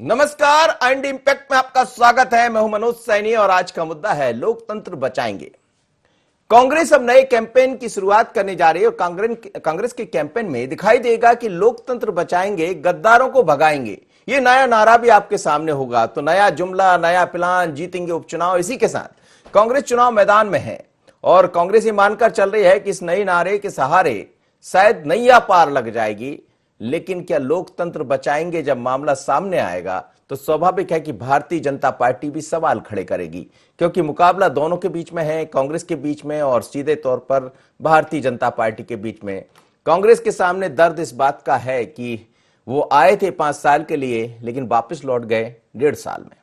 नमस्कार and impact में आपका स्वागत है। मैं हूं मनोज सैनी और आज का मुद्दा है लोकतंत्र बचाएंगे। कांग्रेस अब नए कैंपेन की शुरुआत करने जा रही है और कांग्रेस के कैंपेन में दिखाई देगा कि लोकतंत्र बचाएंगे, गद्दारों को भगाएंगे। ये नया नारा भी आपके सामने होगा। तो नया जुमला, नया प्लान, जीतेंगे उपचुनाव, इसी के साथ कांग्रेस चुनाव मैदान में है और कांग्रेस ये मानकर चल रही है कि इस नए नारे के सहारे शायद नैया पार लग जाएगी। लेकिन क्या लोकतंत्र बचाएंगे जब मामला सामने आएगा तो स्वाभाविक है कि भारतीय जनता पार्टी भी सवाल खड़े करेगी, क्योंकि मुकाबला दोनों के बीच में है, कांग्रेस के बीच में और सीधे तौर पर भारतीय जनता पार्टी के बीच में। कांग्रेस के सामने दर्द इस बात का है कि वो आए थे 5 साल के लिए लेकिन वापस लौट गए 1.5 साल में।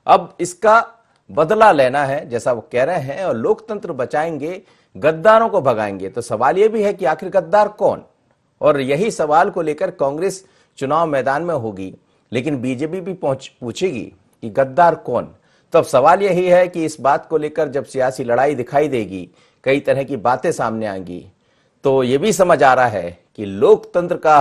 अब इसका बदला लेना है जैसा वो कह रहे हैं, और लोकतंत्र बचाएंगे, गद्दारों को भगाएंगे। तो सवाल यह भी है कि आखिर गद्दार कौन, और यही सवाल को लेकर कांग्रेस चुनाव मैदान में होगी, लेकिन बीजेपी भी पूछेगी कि गद्दार कौन। तो अब सवाल यही है कि इस बात को लेकर जब सियासी लड़ाई दिखाई देगी, कई तरह की बातें सामने आएंगी, तो यह भी समझ आ रहा है कि लोकतंत्र का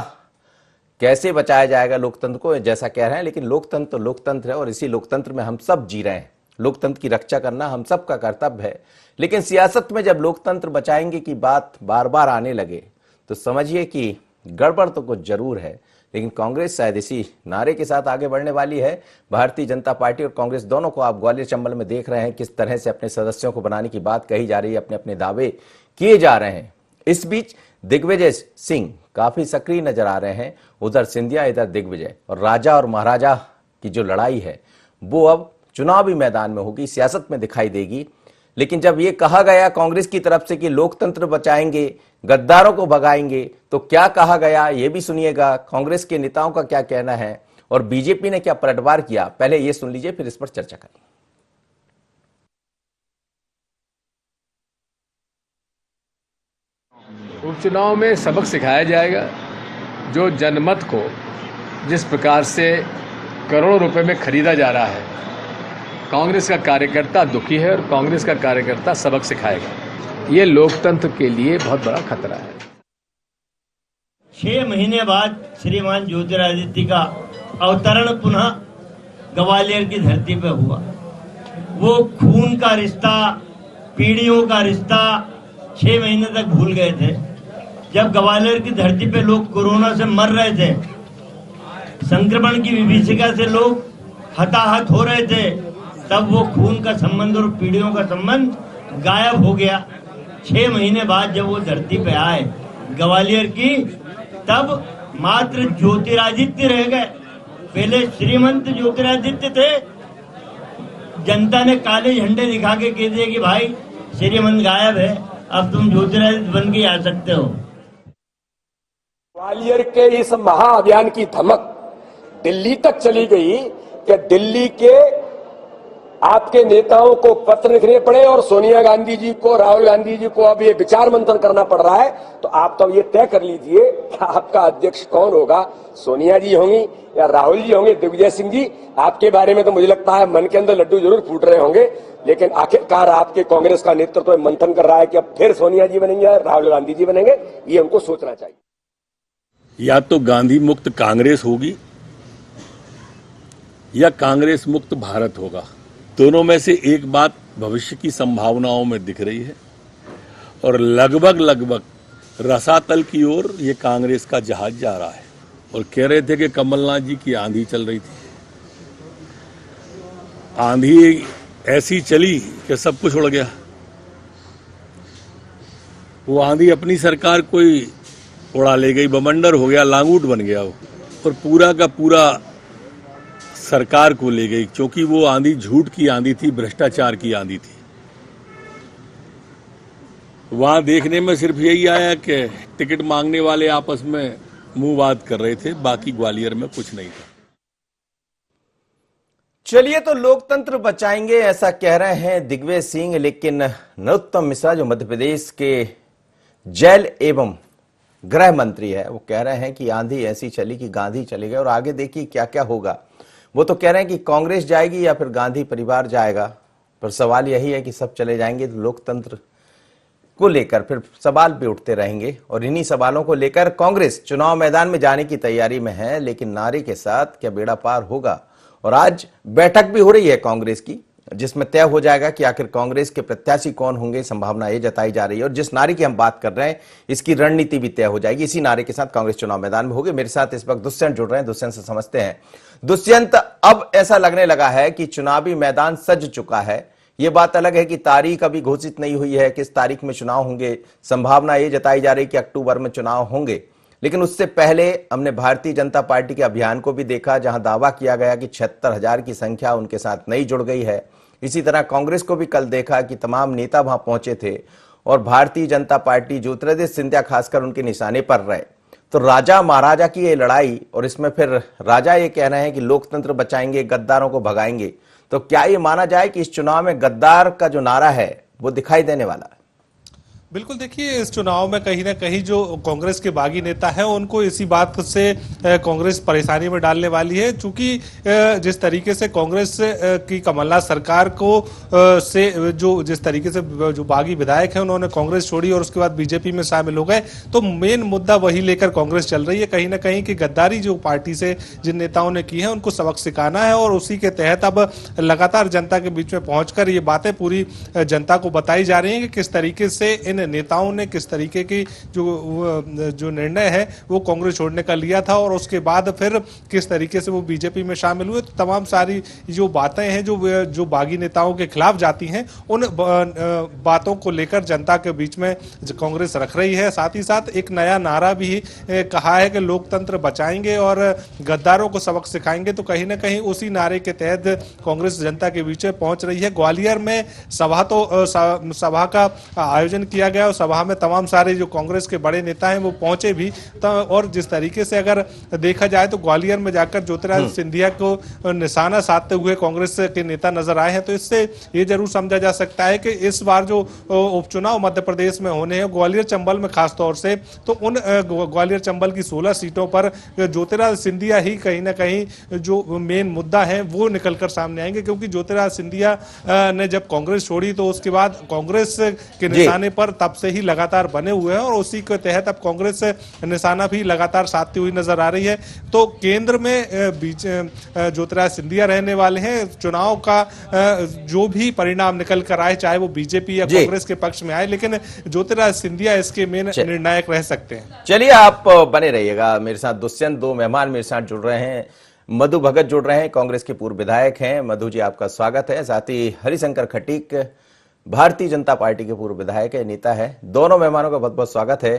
कैसे बचाया जाएगा। लोकतंत्र को जैसा कह रहे हैं, लेकिन लोकतंत्र तो लोकतंत्र है और इसी लोकतंत्र में हम सब जी रहे हैं। लोकतंत्र की रक्षा करना हम सबका कर्तव्य है। लेकिन सियासत में जब लोकतंत्र बचाएंगे की बात बार बार आने लगे तो समझिए कि गड़बड़ तो कुछ जरूर है। लेकिन कांग्रेस शायद इसी नारे के साथ आगे बढ़ने वाली है। भारतीय जनता पार्टी और कांग्रेस दोनों को आप ग्वालियर चंबल में देख रहे हैं किस तरह से अपने सदस्यों को बनाने की बात कही जा रही है, अपने अपने दावे किए जा रहे हैं। इस बीच दिग्विजय सिंह काफी सक्रिय नजर आ रहे हैं। उधर सिंधिया, इधर दिग्विजय, और राजा और महाराजा की जो लड़ाई है वो अब चुनावी मैदान में होगी, सियासत में दिखाई देगी। लेकिन जब ये कहा गया कांग्रेस की तरफ से कि लोकतंत्र बचाएंगे, गद्दारों को भगाएंगे, तो क्या कहा गया ये भी सुनिएगा। कांग्रेस के नेताओं का क्या कहना है और बीजेपी ने क्या पलटवार किया, पहले ये सुन लीजिए, फिर इस पर चर्चा करें। उपचुनाव में सबक सिखाया जाएगा। जो जनमत को जिस प्रकार से करोड़ों रुपए में खरीदा जा रहा है, कांग्रेस का कार्यकर्ता दुखी है और कांग्रेस का कार्यकर्ता सबक सिखाएगा। ये लोकतंत्र के लिए बहुत बड़ा खतरा है। 6 महीने बाद श्रीमान ज्योतिरादित्य का अवतरण पुनः ग्वालियर की धरती पर हुआ। वो खून का रिश्ता, पीढ़ियों का रिश्ता 6 महीने तक भूल गए थे। जब ग्वालियर की धरती पे लोग कोरोना से मर रहे थे, संक्रमण की विभीषिका से लोग हताहत हो रहे थे, तब वो खून का संबंध और पीढ़ियों का संबंध गायब हो गया। 6 महीने बाद जब वो धरती पे आए ग्वालियर की, तब मात्र ज्योतिरादित्य रह गए। पहले श्रीमंत ज्योतिरादित्य थे, जनता ने काले झंडे दिखा के कह दिया कि भाई श्रीमंत गायब है, अब तुम ज्योतिरादित्य बन के आ सकते हो। ग्वालियर के इस महाअभियान की धमक दिल्ली तक चली गई कि दिल्ली के आपके नेताओं को पत्र लिखने पड़े और सोनिया गांधी जी को, राहुल गांधी जी को अब ये विचार मंथन करना पड़ रहा है। तो आप तो ये तय कर लीजिए कि आपका अध्यक्ष कौन होगा, सोनिया जी होंगी या राहुल जी होंगे, दिग्विजय सिंह जी। आपके बारे में तो मुझे लगता है मन के अंदर लड्डू जरूर फूट रहे होंगे, लेकिन आखिरकार आपके कांग्रेस का नेतृत्व मंथन कर रहा है कि अब फिर सोनिया जी बनेंगे या राहुल गांधी जी बनेंगे। ये उनको सोचना चाहिए। या तो गांधी मुक्त कांग्रेस होगी या कांग्रेस मुक्त भारत होगा। दोनों में से एक बात भविष्य की संभावनाओं में दिख रही है और लगभग रसातल की ओर ये कांग्रेस का जहाज जा रहा है। और कह रहे थे कि कमलनाथ जी की आंधी चल रही थी। आंधी ऐसी चली कि सब कुछ उड़ गया। वो आंधी अपनी सरकार को ही उड़ा ले गई, बमंडर हो गया, लांगूट बन गया वो, और पूरा का पूरा सरकार को ले गई, क्योंकि वो आंधी झूठ की आंधी थी, भ्रष्टाचार की आंधी थी। वहां देखने में सिर्फ यही आया कि टिकट मांगने वाले आपस में मुंह बात कर रहे थे, बाकी ग्वालियर में कुछ नहीं था। चलिए, तो लोकतंत्र बचाएंगे ऐसा कह रहे हैं दिग्विजय सिंह, लेकिन नरोत्तम मिश्रा जो मध्य प्रदेश के जेल एवं गृह मंत्री है, वो कह रहे हैं कि आंधी ऐसी चली कि गांधी चले गए और आगे देखिए क्या क्या होगा। वो तो कह रहे हैं कि कांग्रेस जाएगी या फिर गांधी परिवार जाएगा, पर सवाल यही है कि सब चले जाएंगे तो लोकतंत्र को लेकर फिर सवाल भी उठते रहेंगे। और इन्हीं सवालों को लेकर कांग्रेस चुनाव मैदान में जाने की तैयारी में है, लेकिन नारे के साथ क्या बेड़ा पार होगा और आज बैठक भी हो रही है कांग्रेस की, जिसमें तय हो जाएगा कि आखिर कांग्रेस के प्रत्याशी कौन होंगे। संभावना ये जताई जा रही है और जिस नारे की हम बात कर रहे हैं इसकी रणनीति भी तय हो जाएगी। इसी नारे के साथ कांग्रेस चुनाव मैदान में होगी। मेरे साथ इस वक्त दुष्यंत जुड़ रहे हैं, दुष्यंत से समझते हैं। दुष्यंत, अब ऐसा लगने लगा है कि चुनावी मैदान सज चुका है। ये बात अलग है कि तारीख अभी घोषित नहीं हुई है, किस तारीख में चुनाव होंगे। संभावना ये जताई जा रही है कि अक्टूबर में चुनाव होंगे, लेकिन उससे पहले हमने भारतीय जनता पार्टी के अभियान को भी देखा, जहां दावा किया गया कि 76,000 की संख्या उनके साथ नई जुड़ गई है। इसी तरह कांग्रेस को भी कल देखा कि तमाम नेता वहां पहुंचे थे और भारतीय जनता पार्टी ज्योतिरादित्य सिंधिया खासकर उनके निशाने पर रहे। तो राजा महाराजा की ये लड़ाई, और इसमें फिर राजा ये कह रहे हैं कि लोकतंत्र बचाएंगे, गद्दारों को भगाएंगे। तो क्या ये माना जाए कि इस चुनाव में गद्दार का जो नारा है वो दिखाई देने वाला है? बिल्कुल, देखिए इस चुनाव में कहीं ना कहीं जो कांग्रेस के बागी नेता हैं उनको इसी बात से कांग्रेस परेशानी में डालने वाली है, क्योंकि जिस तरीके से कांग्रेस की कमलनाथ सरकार को से जो जिस तरीके से जो बागी विधायक हैं उन्होंने कांग्रेस छोड़ी और उसके बाद बीजेपी में शामिल हो गए, तो मेन मुद्दा वही लेकर कांग्रेस चल रही है कहीं ना कहीं कि गद्दारी जो पार्टी से जिन नेताओं ने की है उनको सबक सिखाना है। और उसी के तहत अब लगातार जनता के बीच में पहुंचकर ये बातें पूरी जनता को बताई जा रही है कि किस तरीके से इन नेताओं ने किस तरीके की जो निर्णय है वो कांग्रेस छोड़ने का लिया था और उसके बाद फिर किस तरीके से वो बीजेपी में शामिल हुए। तो तमाम सारी जो बातें हैं जो बागी नेताओं के खिलाफ जाती हैं, उन बातों को लेकर जनता के बीच में कांग्रेस रख रही है। साथ ही साथ एक नया नारा भी कहा है कि लोकतंत्र बचाएंगे और गद्दारों को सबक सिखाएंगे। तो कहीं ना कहीं उसी नारे के तहत कांग्रेस जनता के बीच में पहुंच रही है। ग्वालियर में सभा का आयोजन किया गया और सभा में तमाम सारे जो कांग्रेस के बड़े नेता हैं वो पहुंचे भी। और जिस तरीके से अगर देखा जाए तो ग्वालियर में जाकर ज्योतिरादित्य सिंधिया को निशाना साधते हुए कांग्रेस के नेता नजर आए हैं। तो इससे ये जरूर समझा जा सकता है कि इस बार जो उपचुनाव मध्य प्रदेश में होने हैं ग्वालियर चंबल में खासतौर से, तो उन ग्वालियर चंबल की 16 सीटों पर ज्योतिरादित्य सिंधिया ही कहीं ना कहीं जो मेन मुद्दा है वो निकलकर सामने आएंगे। क्योंकि ज्योतिरादित्य सिंधिया ने जब कांग्रेस छोड़ी तो उसके बाद कांग्रेस के निशाने पर तब से ही लगातार बने हुए हैं और उसी के तहत अब कांग्रेस निशाना भी लगातार साधती हुई नजर आ रही है। तो केंद्र में ज्योतिरादित्य सिंधिया रहने वाले हैं। चुनाव का जो भी परिणाम निकल कर आए, चाहे वो बीजेपी या कांग्रेस के पक्ष में आए, लेकिन ज्योतिरादित्य सिंधिया इसके मेन निर्णायक रह सकते हैं। चलिए, आप बने रहिएगा मेरे साथ। दुष्यंत, दो मेहमान मेरे साथ जुड़ रहे हैं। मधु भगत जुड़ रहे हैं, कांग्रेस के पूर्व विधायक हैं। मधु जी, आपका स्वागत है। साथ ही हरिशंकर खटीक, भारतीय जनता पार्टी के पूर्व विधायक है, नेता है। दोनों मेहमानों का बहुत बहुत स्वागत है।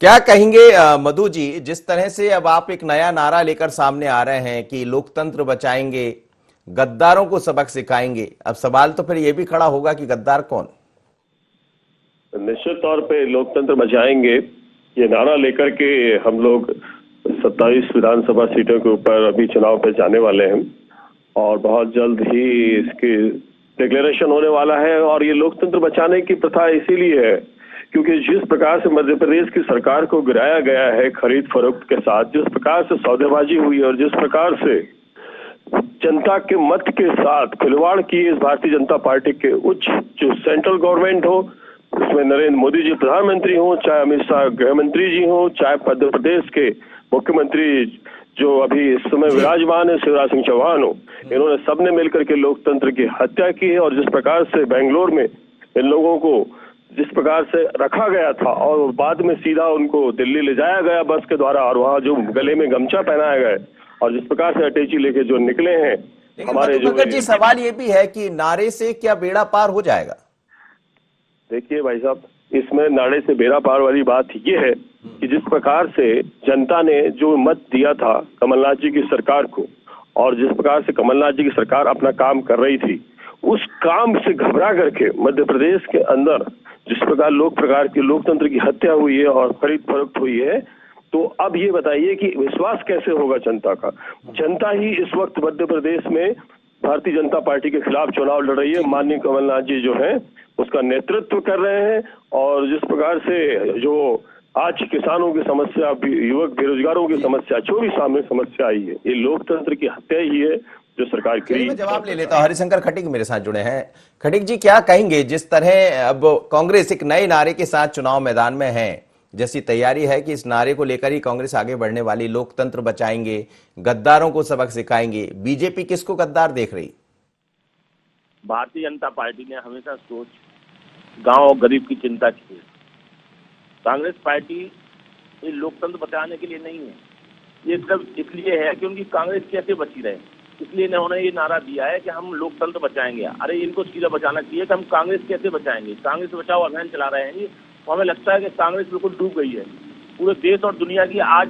क्या कहेंगे मधु जी, जिस तरह से अब आप एक नया नारा लेकर सामने आ रहे हैं कि लोकतंत्र बचाएंगे, गद्दारों को सबक सिखाएंगे, अब सवाल तो फिर यह भी खड़ा होगा कि गद्दार कौन? निश्चित तौर पे लोकतंत्र बचाएंगे ये नारा लेकर के हम लोग 27 विधानसभा सीटों के ऊपर अभी चुनाव पे जाने वाले हैं और बहुत जल्द ही इसकी डिक्लेरेशन होने वाला है। और ये लोकतंत्र बचाने की प्रथा इसीलिए है क्योंकि जिस प्रकार से मध्य प्रदेश की सरकार को गिराया गया है खरीद फरोख्त के साथ, जिस प्रकार से सौदेबाजी हुई और जिस प्रकार से जनता के मत के साथ खिलवाड़ की इस भारतीय जनता पार्टी के उच्च जो सेंट्रल गवर्नमेंट हो, उसमें नरेंद्र मोदी जी प्रधानमंत्री हो, चाहे अमित शाह गृह मंत्री जी हो, चाहे मध्य प्रदेश के मुख्यमंत्री जो अभी इस समय विराजमान है शिवराज सिंह चौहान हो, इन्होंने सबने मिलकर के लोकतंत्र की हत्या की है। और जिस प्रकार से बेंगलोर में इन लोगों को जिस प्रकार से रखा गया था और बाद में सीधा उनको दिल्ली ले जाया गया बस के द्वारा और वहां जो गले में गमछा पहनाया गया और जिस प्रकार से अटैची लेके जो निकले हैं हमारे जो जी, सवाल ये भी है कि नारे से क्या बेड़ा पार हो जाएगा? देखिए भाई साहब, इसमें नारे से बेड़ा पार वाली बात ये है कि जिस प्रकार से जनता ने जो मत दिया था कमलनाथ जी की सरकार को और जिस प्रकार से कमलनाथ जी की सरकार अपना काम कर रही थी, उस काम से घबरा करके मध्य प्रदेश के अंदर जिस प्रकार की लोकतंत्र की हत्या हुई है और खरीद फरोख्त हुई है, तो अब ये बताइए कि विश्वास कैसे होगा जनता का? जनता ही इस वक्त मध्य प्रदेश में भारतीय जनता पार्टी के खिलाफ चुनाव लड़ रही है। माननीय कमलनाथ जी जो हैं उसका नेतृत्व कर रहे हैं और जिस प्रकार से जो आज किसानों की समस्या, युवक बेरोजगारों की समस्या, जो भी सामने समस्या आई है, ये लोकतंत्र की हत्या ही है जो सरकार की। मैं जवाब ले लेता हूं। हरिशंकर खटीक मेरे साथ जुड़े हैं। खटीक जी, क्या कहेंगे जिस तरह अब कांग्रेस एक नए नारे के साथ चुनाव मैदान में है जैसी तैयारी है कि इस नारे को लेकर ही कांग्रेस आगे बढ़ने वाली, लोकतंत्र बचाएंगे, गद्दारों को सबक सिखाएंगे। बीजेपी किसको गद्दार देख रही? भारतीय जनता पार्टी ने हमेशा सोच गांव और गरीब की चिंता की है। कांग्रेस पार्टी ये लोकतंत्र बचाने के लिए नहीं है, ये सिर्फ इसलिए है कि उनकी कांग्रेस कैसे बची रहे, इसलिए इन्होंने ये नारा दिया है कि हम लोकतंत्र बचाएंगे। अरे इनको सीधा बचाना चाहिए कि हम कांग्रेस कैसे बचाएंगे। कांग्रेस बचाओ अभियान चला रहे हैं, तो हमें लगता है कि कांग्रेस बिल्कुल डूब गई है। पूरे देश और दुनिया की आज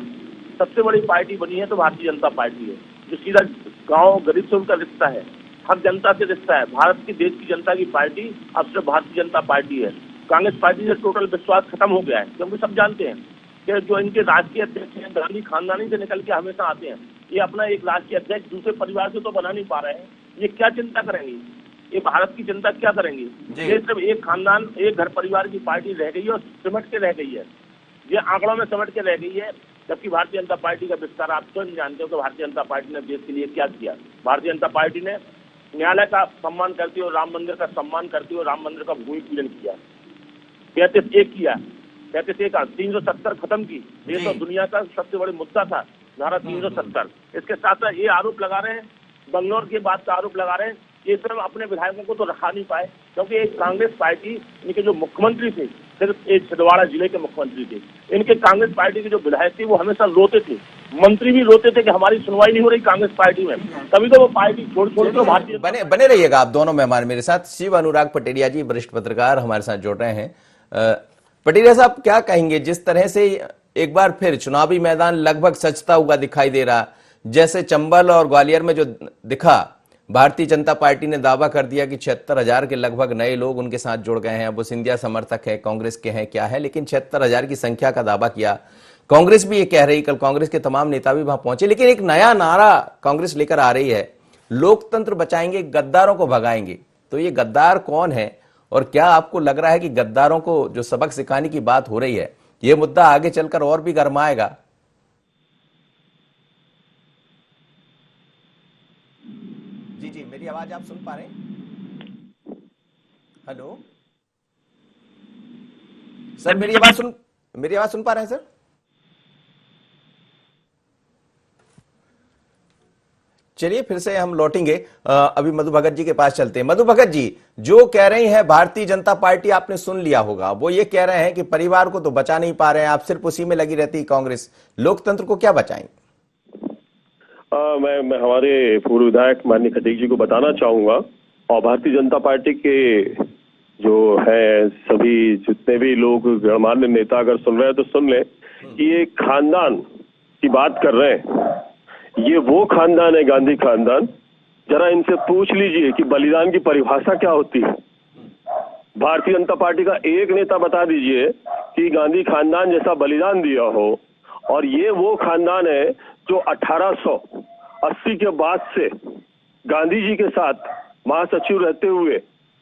सबसे बड़ी पार्टी बनी है तो भारतीय जनता पार्टी है, जो सीधा गाँव गरीब से उनका रिश्ता है, हर जनता से रिश्ता है। भारत की, देश की जनता की पार्टी अब सिर्फ भारतीय जनता पार्टी है। कांग्रेस पार्टी से टोटल विश्वास खत्म हो गया है, क्योंकि सब जानते हैं कि जो इनके राष्ट्रीय अध्यक्ष हैं, गांधी खानदानी से निकल के हमेशा आते हैं। ये अपना एक राष्ट्रीय अध्यक्ष दूसरे परिवार से तो बना नहीं पा रहे हैं, ये क्या चिंता करेंगे? ये भारत की चिंता क्या करेंगे? ये सिर्फ एक खानदान, एक घर परिवार की पार्टी रह गई है और सिमट के रह गई है, ये आंकड़ों में सिमट के रह गई है। जबकि भारतीय जनता पार्टी का विस्तार आप स्वयं जानते हो कि भारतीय जनता पार्टी ने देश के लिए क्या किया। भारतीय जनता पार्टी ने न्यायालय का सम्मान करते हुए, राम मंदिर का सम्मान करते हुए राम मंदिर का भूमि पूजन किया, 35-1 किया, 35-1 370 खत्म की। देश और दुनिया का सबसे बड़ा मुद्दा था धारा 370। इसके साथ साथ ये आरोप लगा रहे हैं, बंगलौर की बात का आरोप लगा रहे हैं, ये सिर्फ अपने विधायकों को तो रखा नहीं पाए, क्योंकि एक कांग्रेस पार्टी, इनके जो मुख्यमंत्री थे सिर्फ एक छिंदवाड़ा जिले के मुख्यमंत्री थे, इनके कांग्रेस पार्टी के जो विधायक थे वो हमेशा रोते थे, मंत्री भी रोते थे कि हमारी सुनवाई नहीं हो रही कांग्रेस पार्टी में। तभी तो वो पार्टी छोड़ कर भारतीय बने रहिएगा आप दोनों मेहमान मेरे साथ। शिव अनुराग पटेरिया जी, वरिष्ठ पत्रकार, हमारे साथ जुड़ रहे हैं। पटेरिया साहब, क्या कहेंगे जिस तरह से एक बार फिर चुनावी मैदान लगभग सजता हुआ दिखाई दे रहा, जैसे चंबल और ग्वालियर में जो दिखा, भारतीय जनता पार्टी ने दावा कर दिया कि 76,000 के लगभग नए लोग उनके साथ जुड़ गए हैं। अब वो सिंधिया समर्थक है, कांग्रेस के हैं, क्या है, लेकिन 76,000 की संख्या का दावा किया। कांग्रेस भी ये कह रही, कल कांग्रेस के तमाम नेता भी वहां पहुंचे, लेकिन एक नया नारा कांग्रेस लेकर आ रही है, लोकतंत्र बचाएंगे, गद्दारों को भगाएंगे। तो ये गद्दार कौन है और क्या आपको लग रहा है कि गद्दारों को जो सबक सिखाने की बात हो रही है, ये मुद्दा आगे चलकर और भी गरमाएगा? जी जी, मेरी आवाज आप सुन पा रहे हैं? हेलो सर, मेरी आवाज सुन पा रहे हैं सर? चलिए फिर से हम लौटेंगे, अभी मधु भगत जी के पास चलते हैं। मधु भगत जी, जो कह रही हैं भारतीय जनता पार्टी, आपने सुन लिया होगा, वो ये कह रहे हैं कि परिवार को तो बचा नहीं पा रहे हैं आप, सिर्फ उसी में लगी रहती कांग्रेस, लोकतंत्र को क्या बचाएंगे? मैं हमारे पूर्व विधायक माननीय खटीक जी को बताना चाहूंगा, और भारतीय जनता पार्टी के जो है सभी जितने भी लोग गणमान्य नेता अगर सुन रहे हैं तो सुन लें कि ये खानदान की बात कर रहे हैं, ये वो खानदान है, गांधी खानदान। जरा इनसे पूछ लीजिए कि बलिदान की परिभाषा क्या होती है। भारतीय जनता पार्टी का एक नेता बता दीजिए कि गांधी खानदान जैसा बलिदान दिया हो। और ये वो खानदान है जो 1880 के बाद से गांधी जी के साथ महासचिव रहते हुए,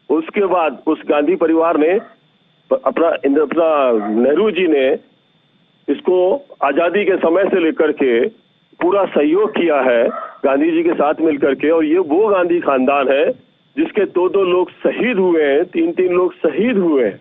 उसके बाद उस गांधी परिवार ने अपना नेहरू जी ने इसको आजादी के समय से लेकर के पूरा सहयोग किया है गांधी जी के साथ मिलकर के। और ये वो गांधी खानदान है जिसके 2-2 लोग शहीद हुए हैं, 3-3 लोग शहीद हुए हैं।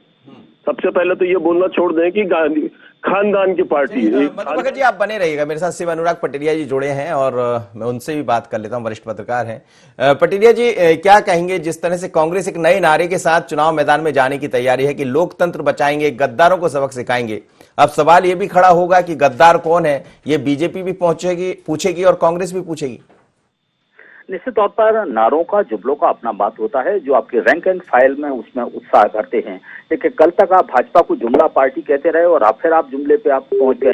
सबसे पहले तो ये बोलना छोड़ दें कि गांधी खानदान की पार्टी है। मधु भगत जी, आप बने रहिएगा, मेरे साथ शिव अनुराग पटेरिया जी जुड़े हैं और मैं उनसे भी बात कर लेता हूं, वरिष्ठ पत्रकार हैं। पटेरिया जी, क्या कहेंगे जिस तरह से कांग्रेस एक नए नारे के साथ चुनाव मैदान में जाने की तैयारी है कि लोकतंत्र बचाएंगे, गद्दारों को सबक सिखाएंगे। अब सवाल ये भी खड़ा होगा कि गद्दार कौन है, ये बीजेपी भी पूछेगी और कांग्रेस भी पूछेगी। निश्चित तौर पर नारों का, जुमलों का अपना बात होता है, जो आपके रैंक एंड फाइल में उसमें उत्साह करते हैं। लेकिन कल तक आप भाजपा को जुमला पार्टी कहते रहे और फिर आप जुमले पे आप पहुंच गए।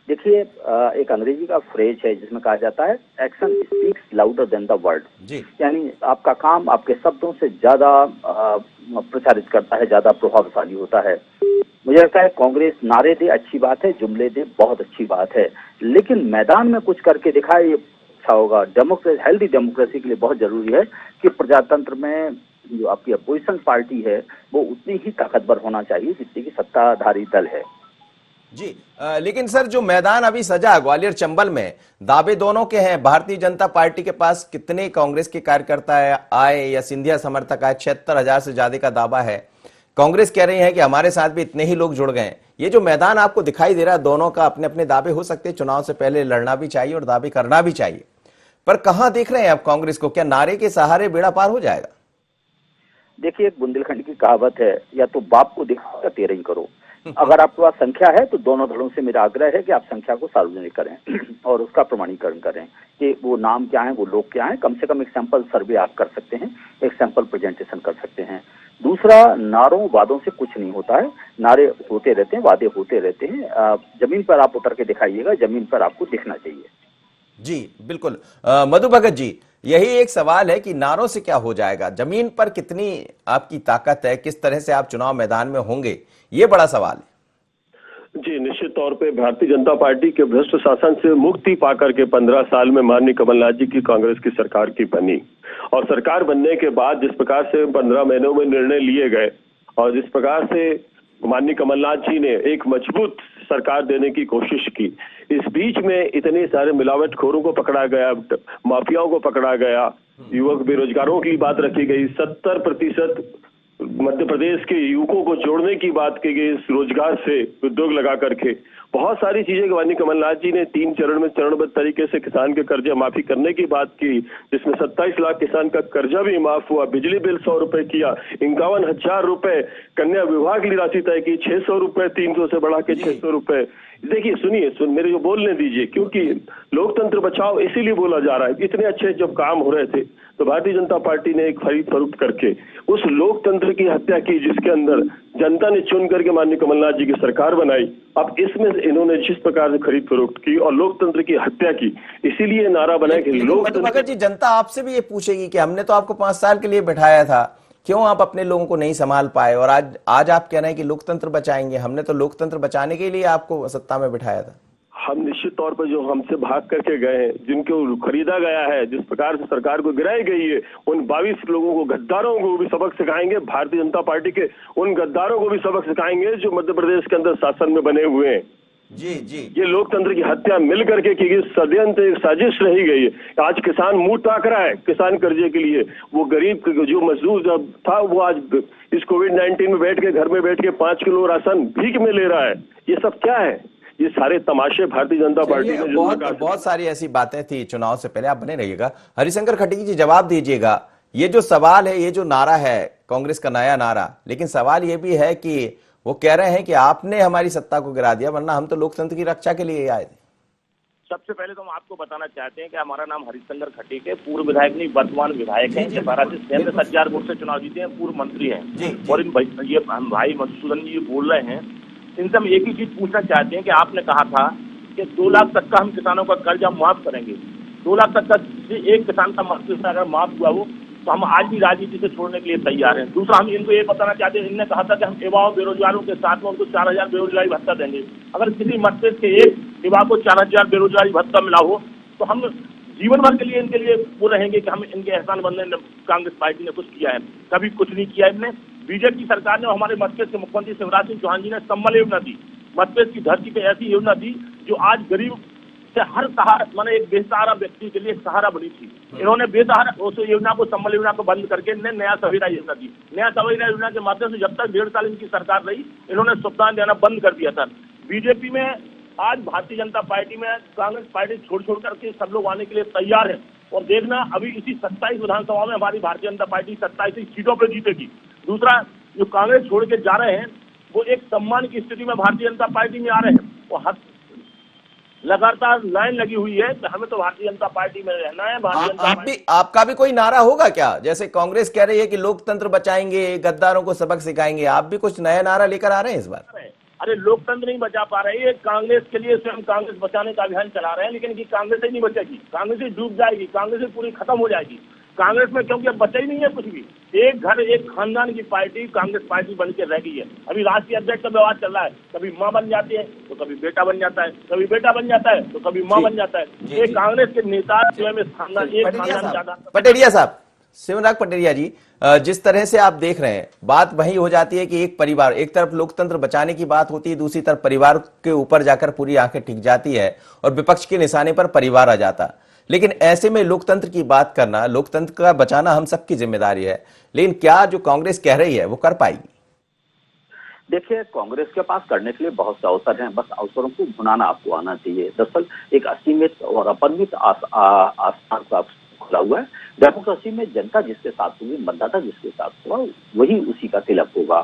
देखिए, एक अंग्रेजी का फ्रेज है जिसमें कहा जाता है action speaks louder than the word, यानी आपका काम आपके शब्दों से ज्यादा प्रचारित करता है, ज्यादा प्रभावशाली होता है। मुझे लगता है कांग्रेस नारे दे अच्छी बात है, जुमले दे बहुत अच्छी बात है, लेकिन मैदान में कुछ करके दिखाए अच्छा होगा। डेमोक्रेसी, हेल्दी डेमोक्रेसी के लिए बहुत जरूरी है कि प्रजातंत्र में जो आपकी अपोजिशन पार्टी है वो उतनी ही ताकतवर होना चाहिए जितनी की सत्ताधारी दल है। जी, लेकिन सर जो मैदान अभी सजा ग्वालियर चंबल में, दावे दोनों के हैं। भारतीय जनता पार्टी के पास कितने कांग्रेस के कार्यकर्ता आए या सिंधिया समर्थक आए, 76,000 से ज्यादा का दावा है। कांग्रेस कह रही है कि हमारे साथ भी इतने ही लोग जुड़ गए हैं। ये जो मैदान आपको दिखाई दे रहा है, दोनों का अपने अपने दावे हो सकते हैं, चुनाव से पहले लड़ना भी चाहिए और दावे करना भी चाहिए, पर कहां देख रहे हैं आप कांग्रेस को? क्या नारे के सहारे बेड़ा पार हो जाएगा? देखिए, एक बुंदेलखंड की कहावत है, या तो बाप को दिखाओ या तेरे ही करो। अगर आपके पास संख्या है तो दोनों दलों से मेरा आग्रह है कि आप संख्या को सार्वजनिक करें और उसका प्रमाणीकरण करें कि वो नाम क्या है, वो लोग क्या है। कम से कम एक सैंपल सर्वे आप कर सकते हैं, एक सैंपल प्रेजेंटेशन कर सकते हैं। दूसरा, नारों वादों से कुछ नहीं होता है, नारे होते रहते हैं, वादे होते रहते हैं। जमीन पर आप उतर के दिखाइएगा, जमीन पर आपको दिखना चाहिए। जी बिल्कुल। मधु भगत जी, यही एक सवाल है कि नारों से क्या हो जाएगा, जमीन पर कितनी आपकी ताकत है, किस तरह से आप चुनाव मैदान में होंगे, ये बड़ा सवाल है। जी, निश्चित तौर पे भारतीय जनता पार्टी के भ्रष्ट शासन से मुक्ति पाकर के 15 साल में माननीय कमलनाथ जी की कांग्रेस की सरकार की बनी, और सरकार बनने के बाद जिस प्रकार से 15 महीनों में निर्णय लिए गए और जिस प्रकार से माननीय कमलनाथ जी ने एक मजबूत सरकार देने की कोशिश की, इस बीच में इतने सारे मिलावटखोरों को पकड़ा गया, माफियाओं को पकड़ा गया, युवक बेरोजगारों की बात रखी गई, 70% मध्य प्रदेश के युवकों को जोड़ने की बात की गई, इस रोजगार से उद्योग लगा करके बहुत सारी चीजें माननीय कमलनाथ जी ने 3 चरण में चरणबद्ध तरीके से किसान के कर्जे माफी करने की बात की, जिसमें 27 लाख किसान का कर्जा भी माफ हुआ, बिजली बिल 100 रुपए किया, 51,000 रुपए कन्या विवाह की राशि तय की, 600 रुपए 300 से बढ़ा के 600 रुपए। देखिए, सुनिए मेरे को बोलने दीजिए, क्योंकि लोकतंत्र बचाओ इसीलिए बोला जा रहा है। इतने अच्छे जब काम हो रहे थे तो भारतीय जनता पार्टी ने एक खरीद फरोख्त करके उस लोकतंत्र की हत्या की, जिसके अंदर जनता ने चुन करके माननीय कमलनाथ जी की सरकार बनाई। अब इसमें इन्होंने जिस प्रकार से खरीद फरोख्त की और लोकतंत्र की हत्या की, इसीलिए नारा बनाया कि लोकतंत्र जी, जनता आपसे भी ये पूछेगी कि हमने तो आपको 5 साल के लिए बैठाया था, क्यों आप अपने लोगों को नहीं संभाल पाए? और आज आप कह रहे हैं कि लोकतंत्र बचाएंगे। हमने तो लोकतंत्र बचाने के लिए आपको सत्ता में बिठाया था। हम निश्चित तौर पर जो हमसे भाग करके गए हैं, जिनको खरीदा गया है, जिस प्रकार से सरकार को गिराई गई है, उन 22 लोगों को, गद्दारों को भी सबक सिखाएंगे। भारतीय जनता पार्टी के उन गद्दारों को भी सबक सिखाएंगे जो मध्य प्रदेश के अंदर शासन में बने हुए हैं। जी जी, ये लोकतंत्र की हत्या मिल करके की गई षड्यंत्र, एक साजिश रही गई है। आज किसान मुंह ताक रहा है किसान कर्जे के लिए। वो गरीब जो मजदूर जब था, वो आज इस कोविड-19 में बैठ के घर में बैठ के 5 किलो राशन भीख में ले रहा है। ये सब क्या है? ये सारे तमाशे भारतीय जनता पार्टी ने बहुत सारी ऐसी बातें थी चुनाव से पहले। आप बने रहिएगा। हरिशंकर खटीक जी, जवाब दीजिएगा। ये जो सवाल है, ये जो नारा है कांग्रेस का नया नारा, लेकिन सवाल ये भी है कि वो कह रहे हैं कि आपने हमारी सत्ता को गिरा दिया, वरना हम तो लोकतंत्र की रक्षा के लिए आए थे। सबसे पहले तो हम आपको बताना चाहते हैं कि हमारा नाम हरिशंकर खटीक है, पूर्व विधायक नहीं वर्तमान विधायक है, 12,000 वोट से चुनाव जीते हैं, पूर्व मंत्री हैं। और ये भाई मधुसूदन जी बोल रहे हैं, इनसे हम एक ही चीज पूछना चाहते हैं कि आपने कहा था कि 2 लाख तक का हम किसानों का कर्जा माफ करेंगे। 2 लाख तक का एक किसान का मकसद अगर माफ हुआ हो तो हम आज भी राजनीति से छोड़ने के लिए तैयार हैं। दूसरा, हम इनको ये बताना चाहते हैं, इनने कहा था कि हम युवाओं बेरोजगारों के साथ में उनको 4,000 बेरोजगारी भत्ता देंगे। अगर किसी मकसद के एक युवा को 4,000 बेरोजगारी भत्ता मिला हो तो हम जीवन भर के लिए इनके लिए वो रहेंगे कि हम इनके एहसान बंदे कांग्रेस पार्टी ने कुछ किया है। कभी कुछ नहीं किया इनने। बीजेपी सरकार ने हमारे मध्य के मुख्यमंत्री शिवराज सिंह चौहान जी ने संबल योजना दी, मध्य की धरती पे ऐसी योजना दी जो आज गरीब से हर सहारा, माने एक बेसहारा व्यक्ति के लिए सहारा बनी थी। इन्होंने बेसहारा उस योजना को, संबल योजना को बंद करके इन्हें नया सवेरा योजना दी। नया सवेरा योजना के माध्यम से जब तक 1.5 साल इनकी सरकार रही, इन्होंने सुविधाएं देना बंद कर दिया था। बीजेपी में आज भारतीय जनता पार्टी में कांग्रेस पार्टी छोड़ करके सब लोग आने के लिए तैयार है। और देखना, अभी इसी 27 विधानसभा में हमारी भारतीय जनता पार्टी 27 सीटों पर जीतेगी। दूसरा, जो कांग्रेस छोड़ के जा रहे हैं वो एक सम्मान की स्थिति में भारतीय जनता पार्टी में आ रहे हैं। वो लगातार लाइन लगी हुई है कि हमें तो भारतीय जनता पार्टी में रहना है। आपका भी कोई नारा होगा क्या? जैसे कांग्रेस कह रही है कि लोकतंत्र बचाएंगे, गद्दारों को सबक सिखाएंगे, आप भी कुछ नया नारा लेकर आ रहे हैं इस बार? अरे लोकतंत्र नहीं बचा पा रहे हैं, कांग्रेस के लिए स्वयं कांग्रेस बचाने का अभियान चला रहे हैं, लेकिन कि कांग्रेस ही नहीं बचेगी, कांग्रेस ही डूब जाएगी, कांग्रेस ही पूरी खत्म हो जाएगी। कांग्रेस में क्योंकि अब बचा ही नहीं है कुछ भी। एक घर एक खानदान की पार्टी कांग्रेस पार्टी बन के रह गई है। अभी राष्ट्रीय अध्यक्ष का व्यवहार चल रहा है, कभी मां बन जाती है तो कभी बेटा बन जाता है, कभी बेटा बन जाता है तो कभी मां बन जाता है। ये कांग्रेस के नेता स्वयं खानदान, एक खानदान ज्यादा। पटेरिया साहब, शिवनाथ पटेरिया जी, जिस तरह से आप देख रहे हैं, बात वही हो जाती है कि एक परिवार, एक तरफ लोकतंत्र बचाने की बात होती है, दूसरी तरफ परिवार के ऊपर जाकर पूरी आंखें टिक जाती है और विपक्ष के निशाने पर परिवार आ जाता। लेकिन ऐसे में लोकतंत्र की बात करना, लोकतंत्र का बचाना हम सबकी जिम्मेदारी है। लेकिन क्या जो कांग्रेस कह रही है वो कर पाएगी? देखिए, कांग्रेस के पास करने के लिए बहुत से अवसर हैं, बस अवसरों को भुनाना आपको आना चाहिए। दरअसल एक असीमित और अपरिमित आसमान का खुला हुआ है। डेमोक्रेसी में जनता जिसके साथ होगी, मतदाता जिसके साथ होगा, वही उसी का तिलक होगा।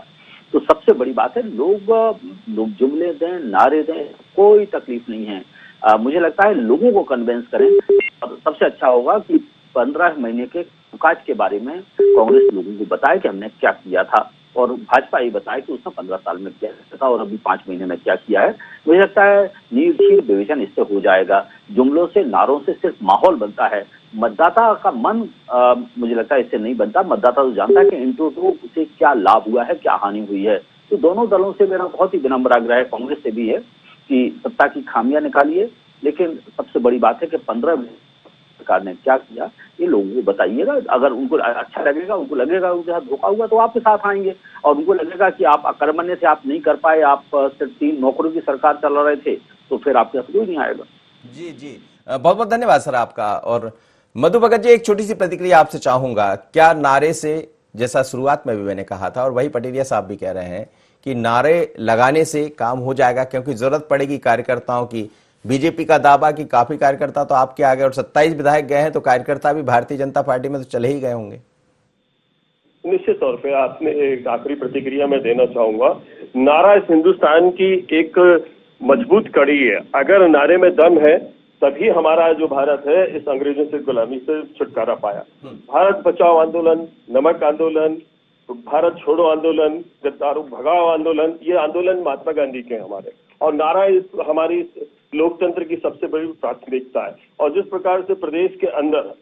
तो सबसे बड़ी बात है, लोग जुमले दें, नारे दें, कोई तकलीफ नहीं है। मुझे लगता है लोगों को कन्विंस करें। सबसे अच्छा होगा कि 15 महीने के काज के बारे में कांग्रेस लोगों को बताए कि हमने क्या किया था, और भाजपा ये बताए कि उसने 15 साल में क्या किया था और अभी 5 महीने में क्या किया है। मुझे लगता है निर्भीक विवेचन इससे हो जाएगा। जुमलों से, नारों से सिर्फ माहौल बनता है, मतदाता का मन मुझे लगता है इससे नहीं बनता। मतदाता तो जानता है कि इंटरव्यू से क्या लाभ हुआ है, क्या हानि हुई है। तो दोनों दलों से मेरा बहुत ही विनम्र आग्रह है, कांग्रेस से भी है, कि सत्ता की खामियां निकालिए, लेकिन सबसे बड़ी बात है कि 15 सरकार ने क्या किया ये लोगों को बताइएगा। अगर उनको अच्छा लगेगा, उनको लगेगा उनके साथ धोखा हुआ, तो आपके साथ आएंगे। और उनको लगेगा कि आप अकर्मण्य थे, आप नहीं कर पाए, आप सिर्फ 3 नौकरों की सरकार चला रहे थे, तो फिर आपके साथ कोई नहीं आएगा। जी जी, बहुत बहुत धन्यवाद सर आपका। और मधु भगत जी, एक छोटी सी प्रतिक्रिया आपसे चाहूंगा। क्या नारे से, जैसा शुरुआत में भी मैंने कहा था और वही पटेरिया साहब भी कह रहे हैं कि नारे लगाने से काम हो जाएगा, क्योंकि जरूरत पड़ेगी कार्यकर्ताओं की। बीजेपी का दावा कि काफी कार्यकर्ता तो आपके आ गए और 27 विधायक गए हैं, तो कार्यकर्ता भी भारतीय जनता पार्टी में तो चले ही गए होंगे। निश्चित तौर पे आपने एक आखिरी प्रतिक्रिया में देना चाहूंगा। नारा इस हिंदुस्तान की एक मजबूत कड़ी है। अगर नारे में दम है तभी हमारा जो भारत है इस अंग्रेजों से गुलामी से छुटकारा पाया। भारत बचाओ आंदोलन, नमक आंदोलन, भारत छोड़ो आंदोलन, गद्दारों भगाओ आंदोलन, ये आंदोलन महात्मा गांधी के हमारे, और नारा हमारी लोकतंत्र की सबसे बड़ी प्राथमिकता है। और जिस प्रकार से प्रदेश के अंदर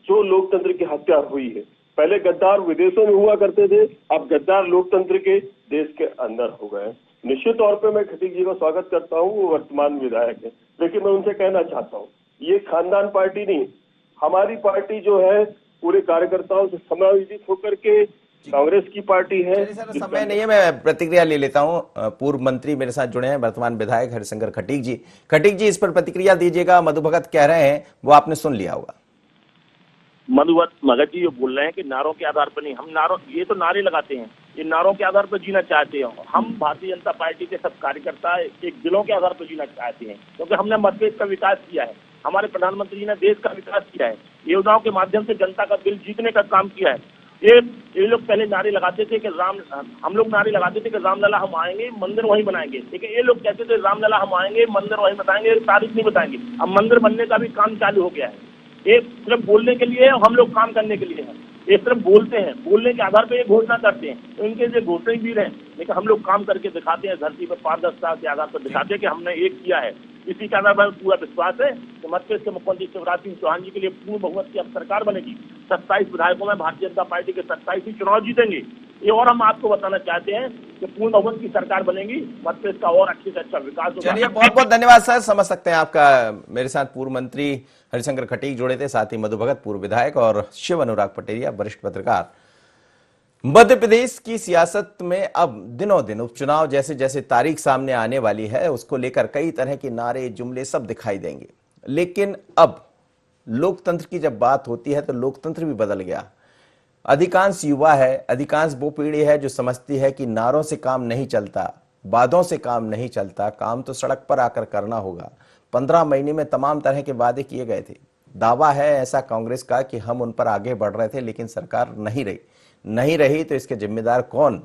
जो लोकतंत्र की हत्या हुई है, पहले गद्दार विदेशों में हुआ करते थे, अब गद्दार लोकतंत्र के देश के अंदर हो गए। निश्चित तौर पे मैं खटीक जी का स्वागत करता हूँ, वो वर्तमान विधायक है, लेकिन मैं उनसे कहना चाहता हूँ, ये खानदान पार्टी नहीं, हमारी पार्टी जो है पूरे कार्यकर्ताओं से समायोजित होकर के कांग्रेस की पार्टी है। सर, समय नहीं है, मैं प्रतिक्रिया ले लेता हूं। पूर्व मंत्री मेरे साथ जुड़े हैं, वर्तमान विधायक हरिशंकर खटीक जी। खटीक जी, इस पर प्रतिक्रिया दीजिएगा। मधु भगत कह रहे हैं, वो आपने सुन लिया होगा। मधु भगत जी जो बोल रहे हैं कि नारों के आधार पर नहीं, हम नारों, ये तो नारे लगाते हैं, ये नारों के आधार पर जीना चाहते हैं। हम भारतीय जनता पार्टी के सब कार्यकर्ता एक दिलों के आधार पर जीना चाहते हैं, क्योंकि हमने मध्यप्रदेश का विकास किया है, हमारे प्रधानमंत्री जी ने देश का विकास किया है, योजनाओं के माध्यम से जनता का दिल जीतने का काम किया है। ये लोग पहले नारे लगाते थे कि हम लोग नारे लगाते थे कि रामलला हम आएंगे, मंदिर वहीं बनाएंगे, लेकिन ये लोग कहते थे रामलला हम आएंगे, मंदिर वहीं बताएंगे, तारीख नहीं बताएंगे। अब मंदिर बनने का भी काम चालू हो गया है। ये सिर्फ बोलने के लिए है, हम लोग काम करने के लिए है। ये सिर्फ बोलते हैं, बोलने के आधार पर ये घोषणा करते हैं, तो इनके जो घोषणा भी रहे, लेकिन हम लोग काम करके दिखाते हैं, धरती पर पारदर्शिता के आधार पर दिखाते हैं कि हमने एक किया है। इसी के आधार पर पूरा विश्वास है कि मध्य प्रदेश के मुख्यमंत्री शिवराज सिंह चौहान जी के लिए पूर्ण बहुमत की अब सरकार बनेगी। 27 विधायकों में भारतीय जनता पार्टी के 27 ही चुनाव जीतेंगे। ये और हम आपको बताना चाहते हैं कि पूर्ण बहुमत की सरकार बनेगी, मध्य प्रदेश का और अच्छे से अच्छा विकास होगा। चलिए, बहुत बहुत धन्यवाद सर। समझ सकते हैं आपका। मेरे साथ पूर्व मंत्री हरिशंकर खटीक जुड़े थे, साथ ही मधु भगत पूर्व विधायक और शिव अनुराग पटेरिया वरिष्ठ पत्रकार। मध्य प्रदेश की सियासत में अब दिनों दिन उपचुनाव जैसे जैसे तारीख सामने आने वाली है, उसको लेकर कई तरह के नारे, जुमले सब दिखाई देंगे। लेकिन अब लोकतंत्र की जब बात होती है तो लोकतंत्र भी बदल गया। अधिकांश युवा है, अधिकांश वो पीढ़ी है जो समझती है कि नारों से काम नहीं चलता, वादों से काम नहीं चलता, काम तो सड़क पर आकर करना होगा। 15 महीने में तमाम तरह के वादे किए गए थे। दावा है ऐसा कांग्रेस का कि हम उन पर आगे बढ़ रहे थे, लेकिन सरकार नहीं रही तो इसके जिम्मेदार कौन?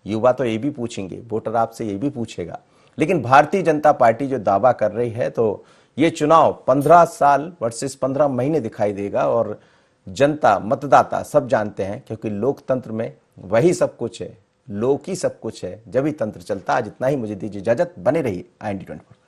युवा तो ये भी पूछेंगे, वोटर आपसे ये भी पूछेगा। लेकिन भारतीय जनता पार्टी जो दावा कर रही है, तो ये चुनाव 15 साल वर्सेस 15 महीने दिखाई देगा। और जनता, मतदाता सब जानते हैं, क्योंकि लोकतंत्र में वही सब कुछ है, लोक ही सब कुछ है, जब ही तंत्र चलता। आज इतना ही, मुझे दीजिए इजाजत। बने रहिए IND 24।